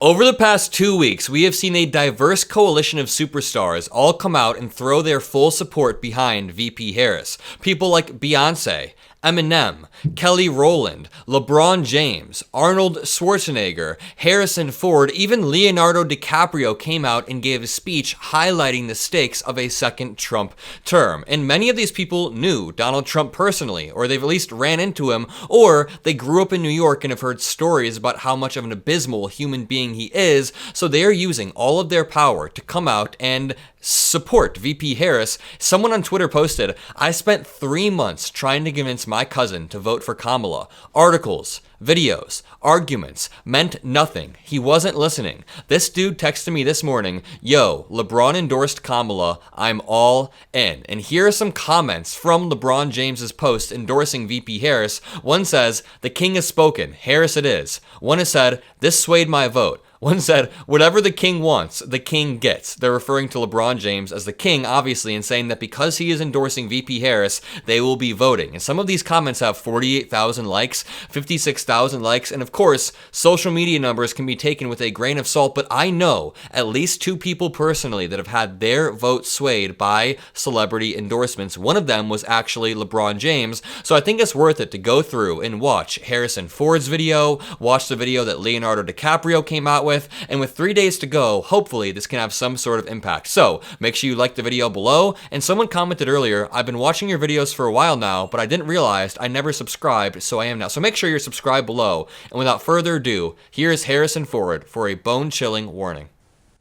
Over the past 2 weeks, we have seen a diverse coalition of superstars all come out and throw their full support behind VP Harris. People like Beyonce, Eminem, Kelly Rowland, LeBron James, Arnold Schwarzenegger, Harrison Ford, even Leonardo DiCaprio came out and gave a speech highlighting the stakes of a second Trump term. And many of these people knew Donald Trump personally, or they've at least ran into him, or they grew up in New York and have heard stories about how much of an abysmal human being he is, so they are using all of their power to come out and support VP Harris. Someone on Twitter posted, "I spent 3 months trying to convince my cousin to vote for Kamala. Articles, videos, arguments meant nothing. He wasn't listening. This dude texted me this morning, yo, LeBron endorsed Kamala. I'm all in." And here are some comments from LeBron James's post endorsing VP Harris. One says, "The king has spoken. Harris it is." One has said, "This swayed my vote." One said, "Whatever the king wants, the king gets." They're referring to LeBron James as the king, obviously, and saying that because he is endorsing VP Harris, they will be voting. And some of these comments have 48,000 likes, 56,000 likes, and of course, social media numbers can be taken with a grain of salt, but I know at least 2 people personally that have had their vote swayed by celebrity endorsements. One of them was actually LeBron James, so I think it's worth it to go through and watch Harrison Ford's video, watch the video that Leonardo DiCaprio came out with, and with 3 days to go, hopefully this can have some sort of impact. So make sure you like the video below. And someone commented earlier, "I've been watching your videos for a while now, but I didn't realize I never subscribed, so I am now." So make sure you're subscribed below. And without further ado, here's Harrison Ford for a bone-chilling warning.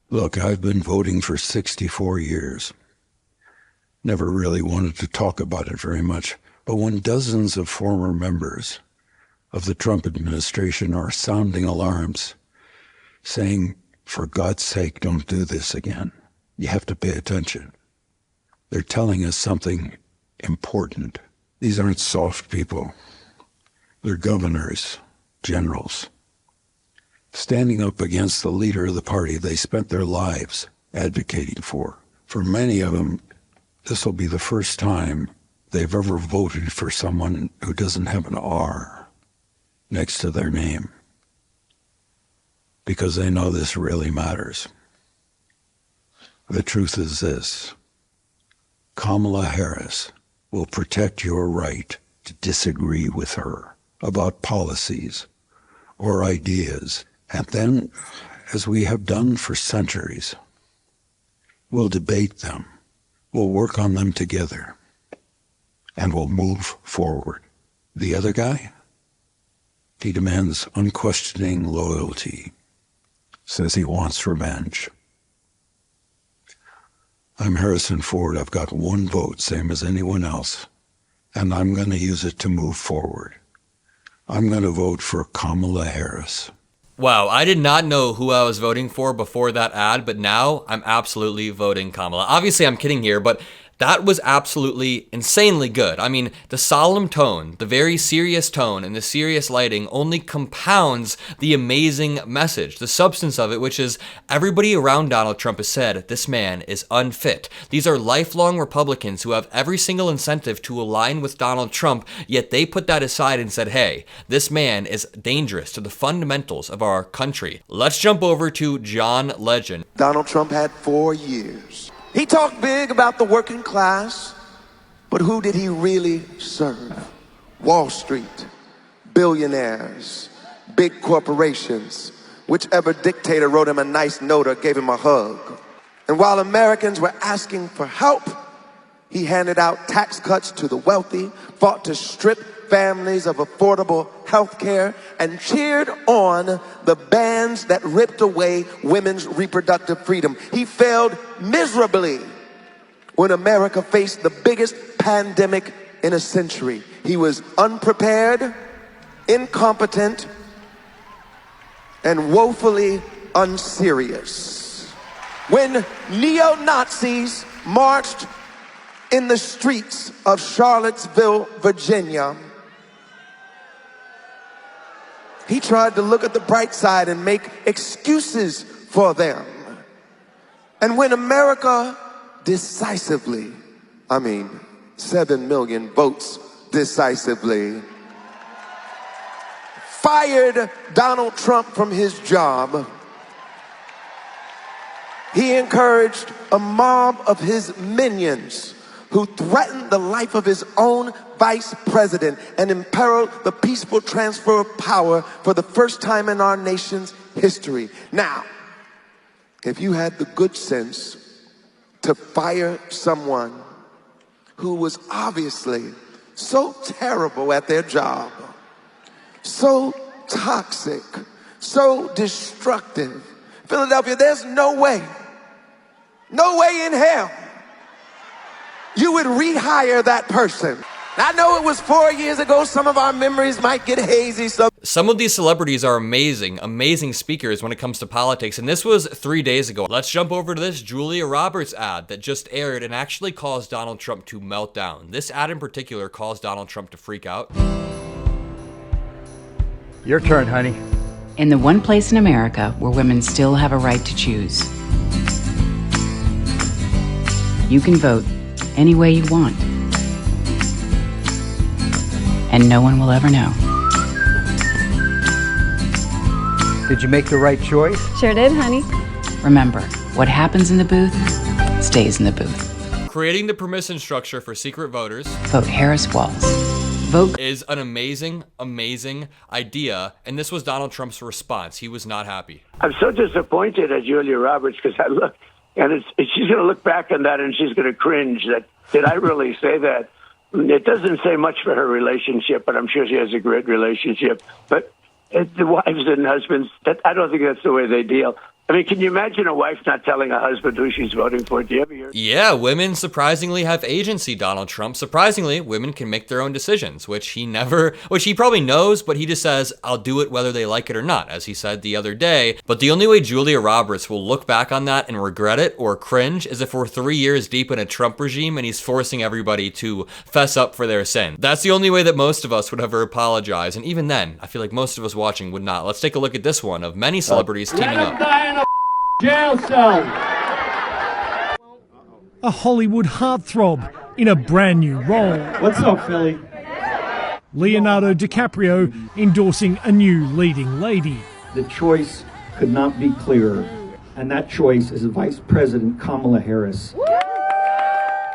Look, I've been voting for 64 years. Never really wanted to talk about it very much, but when dozens of former members of the Trump administration are sounding alarms, saying, for God's sake, don't do this again, you have to pay attention. They're telling us something important. These aren't soft people. They're governors, generals, standing up against the leader of the party they spent their lives advocating for. For many of them, this will be the first time they've ever voted for someone who doesn't have an R next to their name, because they know this really matters. The truth is this: Kamala Harris will protect your right to disagree with her about policies or ideas, and then, as we have done for centuries, we'll debate them, we'll work on them together, and we'll move forward. The other guy, he demands unquestioning loyalty, says he wants revenge. I'm Harrison Ford. I've got 1 vote, same as anyone else, and I'm going to use it to move forward. I'm going to vote for Kamala Harris. Wow, I did not know who I was voting for before that ad, but now I'm absolutely voting Kamala. Obviously, I'm kidding here, but that was absolutely insanely good. I mean, the solemn tone, the very serious tone, and the serious lighting only compounds the amazing message, the substance of it, which is everybody around Donald Trump has said, this man is unfit. These are lifelong Republicans who have every single incentive to align with Donald Trump, yet they put that aside and said, hey, this man is dangerous to the fundamentals of our country. Let's jump over to John Legend. Donald Trump had 4 years. He talked big about the working class, but who did he really serve? Wall Street, billionaires, big corporations. Whichever dictator wrote him a nice note or gave him a hug. And while Americans were asking for help, he handed out tax cuts to the wealthy, fought to strip families of affordable health care, and cheered on the bans that ripped away women's reproductive freedom. He failed miserably when America faced the biggest pandemic in a century. He was unprepared, incompetent, and woefully unserious. When neo-Nazis marched in the streets of Charlottesville, Virginia, he tried to look at the bright side and make excuses for them. And when America decisively, 7 million votes decisively, fired Donald Trump from his job, He encouraged a mob of his minions who threatened the life of his own vice president and imperiled the peaceful transfer of power for the first time in our nation's history. Now, if you had the good sense to fire someone who was obviously so terrible at their job, so toxic, so destructive, Philadelphia, there's no way in hell you would rehire that person. I know it was 4 years ago. Some of our memories might get hazy. Some of these celebrities are amazing speakers when it comes to politics, and this was 3 days ago. Let's jump over to this Julia Roberts ad that just aired and actually caused Donald Trump to melt down. This ad in particular caused Donald Trump to freak out. Your turn, honey. In the one place in America where women still have a right to choose, you can vote any way you want, and no one will ever know. Did you make the right choice? Sure did, honey. Remember, what happens in the booth stays in the booth. Creating the permission structure for secret voters. Vote Harris Walls. Vote Is an amazing idea, and this was Donald Trump's response. He was not happy. I'm so disappointed at Julia Roberts because I look, and she's going to look back on that and she's going to cringe that, did I really say that? It doesn't say much for her relationship, but I'm sure she has a great relationship. But the wives and husbands, I don't think that's the way they deal. I mean, can you imagine a wife not telling a husband who she's voting for? Do you ever hear? Yeah, women surprisingly have agency, Donald Trump. Surprisingly, women can make their own decisions, which he probably knows, but he just says, I'll do it whether they like it or not, as he said the other day. But the only way Julia Roberts will look back on that and regret it or cringe is if we're 3 years deep in a Trump regime and he's forcing everybody to fess up for their sin. That's the only way that most of us would ever apologize, and even then, I feel like most of us watching would not. Let's take a look at this one of many celebrities teaming up. Jail cell. A Hollywood heartthrob in a brand new role. What's up, Philly? Leonardo DiCaprio endorsing a new leading lady. The choice could not be clearer, and that choice is Vice President Kamala Harris.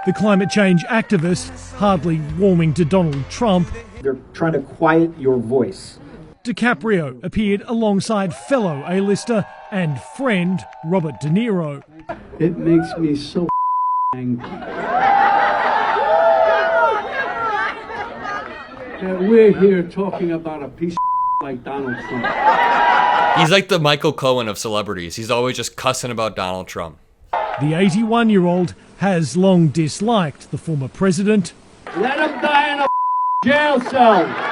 The climate change activist hardly warming to Donald Trump. They're trying to quiet your voice. DiCaprio appeared alongside fellow A-lister and friend Robert De Niro. It makes me so angry that we're here talking about a piece of like Donald Trump. He's like the Michael Cohen of celebrities. He's always just cussing about Donald Trump. The 81-year-old has long disliked the former president. Let him die in a jail cell.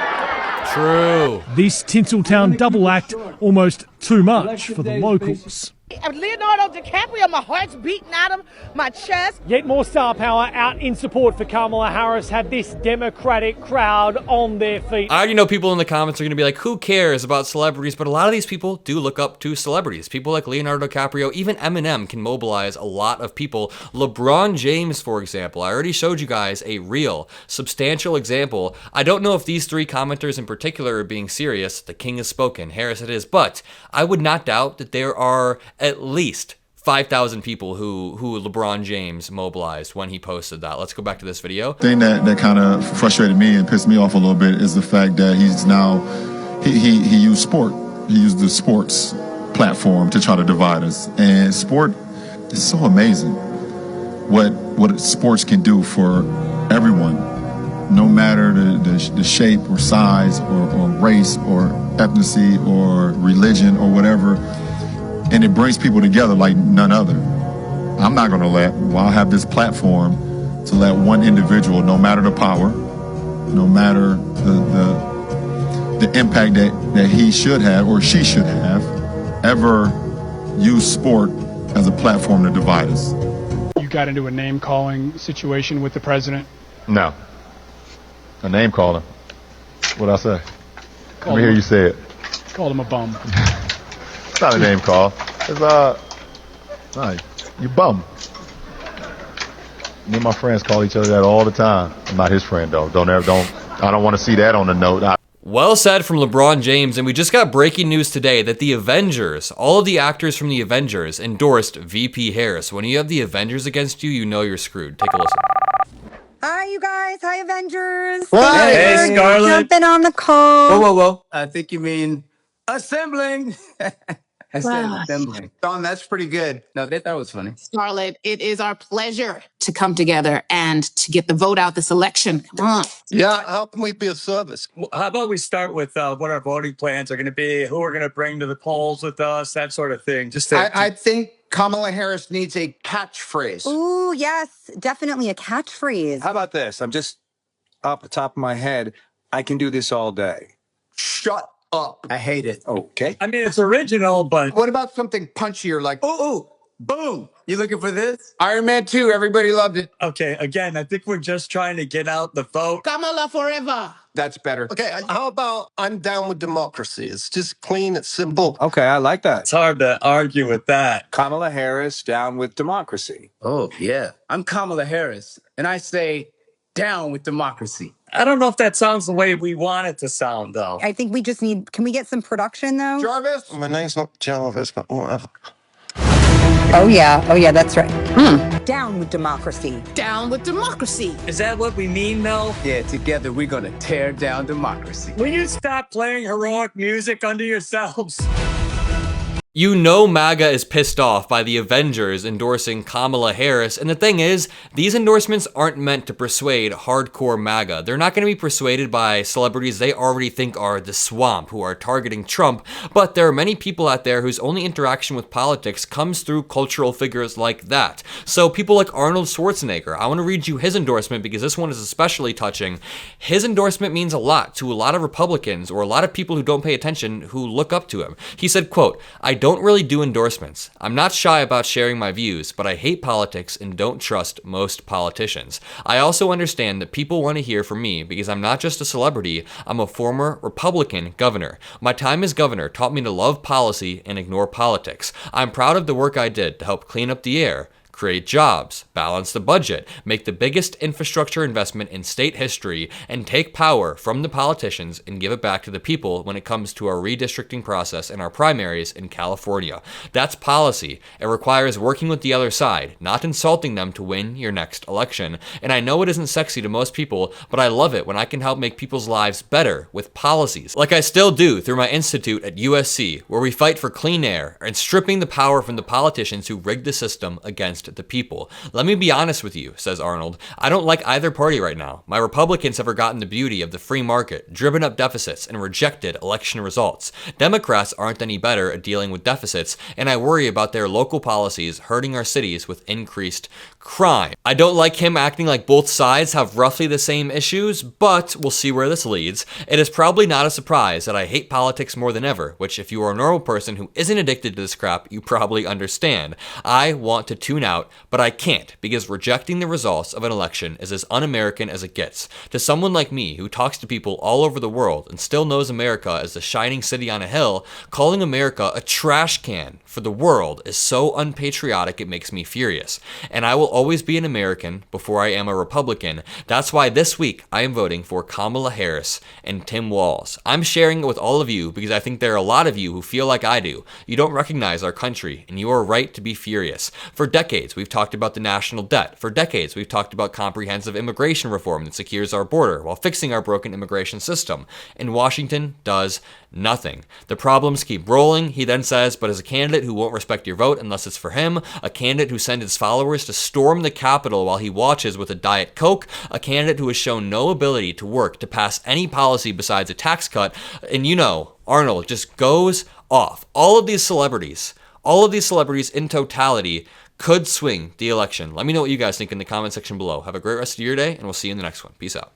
True. This Tinseltown double act almost too much for the locals. Leonardo DiCaprio, my heart's beating out of my chest. Yet more star power out in support for Kamala Harris had this Democratic crowd on their feet. I already know people in the comments are going to be like, who cares about celebrities? But a lot of these people do look up to celebrities. People like Leonardo DiCaprio, even Eminem can mobilize a lot of people. LeBron James, for example, I already showed you guys a real, substantial example. I don't know if these three commenters in particular are being serious. The king has spoken, Harris it is, but I would not doubt that there are at least 5,000 people who LeBron James mobilized when he posted that. Let's go back to this video. The thing that kind of frustrated me and pissed me off a little bit is the fact that he's now, he used sport. He used the sports platform to try to divide us. And sport is so amazing what sports can do for everyone, no matter the shape or size or race or ethnicity or religion or whatever. And it brings people together like none other. I'm not going to I'll have this platform to let one individual, no matter the power, no matter the impact that he should have or she should have, ever use sport as a platform to divide us. You got into a name-calling situation with the president? No. A name calling. What'd I say? Let me hear you say it. Called him a bum. It's not a name call. It's no, you bum. Me and my friends call each other that all the time. I'm not his friend though. I don't want to see that on the note. Well said from LeBron James, and we just got breaking news today that the Avengers, all of the actors from the Avengers, endorsed VP Harris. When you have the Avengers against you, you know you're screwed. Take a listen. Hi, you guys. Hi, Avengers. Hey, Thanks for Scarlett. jumping on the call. Whoa. I think you mean assembling. I said assembling. Don, that's pretty good. No, they thought it was funny. Scarlett, it is our pleasure to come together and to get the vote out this election. Come on. Yeah, how can we be of service? How about we start with what our voting plans are going to be, who we're going to bring to the polls with us, that sort of thing. I think Kamala Harris needs a catchphrase. Ooh, yes, definitely a catchphrase. How about this? I'm just off the top of my head. I can do this all day. Shut up. I hate it. Okay. I mean, it's original, but... What about something punchier like, Ooh, boom. You looking for this? Iron Man 2, everybody loved it. Okay, again, I think we're just trying to get out the vote. Kamala forever. That's better. Okay, how about I'm down with democracy? It's just clean, it's simple. Okay, I like that. It's hard to argue with that. Kamala Harris down with democracy. Oh, yeah. I'm Kamala Harris, and I say down with democracy. I don't know if that sounds the way we want it to sound, though. I think we just need, can we get some production though? Jarvis? My name's not Jarvis, but whatever. Oh yeah, that's right. Down with democracy. Down with democracy. Is that what we mean, though? Yeah, together we're gonna tear down democracy. Will you stop playing heroic music under yourselves? You know MAGA is pissed off by the Avengers endorsing Kamala Harris, and the thing is, these endorsements aren't meant to persuade hardcore MAGA. They're not going to be persuaded by celebrities they already think are the swamp, who are targeting Trump, but there are many people out there whose only interaction with politics comes through cultural figures like that. So people like Arnold Schwarzenegger, I want to read you his endorsement because this one is especially touching. His endorsement means a lot to a lot of Republicans or a lot of people who don't pay attention who look up to him. He said, quote, "I don't really do endorsements. I'm not shy about sharing my views, but I hate politics and don't trust most politicians. I also understand that people want to hear from me because I'm not just a celebrity, I'm a former Republican governor. My time as governor taught me to love policy and ignore politics. I'm proud of the work I did to help clean up the air, create jobs, balance the budget, make the biggest infrastructure investment in state history, and take power from the politicians and give it back to the people when it comes to our redistricting process and our primaries in California. That's policy. It requires working with the other side, not insulting them to win your next election. And I know it isn't sexy to most people, but I love it when I can help make people's lives better with policies, like I still do through my institute at USC, where we fight for clean air and stripping the power from the politicians who rigged the system against the people. Let me be honest with you," says Arnold. "I don't like either party right now. My Republicans have forgotten the beauty of the free market, driven up deficits, and rejected election results. Democrats aren't any better at dealing with deficits, and I worry about their local policies hurting our cities with increased crime. I don't like him acting like both sides have roughly the same issues, but we'll see where this leads. It is probably not a surprise that I hate politics more than ever, which if you are a normal person who isn't addicted to this crap, you probably understand. I want to tune out, but I can't because rejecting the results of an election is as un-American as it gets. To someone like me who talks to people all over the world and still knows America as the shining city on a hill, calling America a trash can for the world is so unpatriotic it makes me furious. And I will always be an American before I am a Republican. That's why this week I am voting for Kamala Harris and Tim Walz. I'm sharing it with all of you because I think there are a lot of you who feel like I do. You don't recognize our country, and you are right to be furious. For decades, we've talked about the national debt. For decades, we've talked about comprehensive immigration reform that secures our border while fixing our broken immigration system. And Washington does nothing. The problems keep rolling, he then says, but as a candidate who won't respect your vote unless it's for him, a candidate who sends his followers to storm the Capitol while he watches with a Diet Coke, a candidate who has shown no ability to work to pass any policy besides a tax cut, and you know, Arnold just goes off. All of these celebrities in totality could swing the election. Let me know what you guys think in the comment section below. Have a great rest of your day, and we'll see you in the next one. Peace out.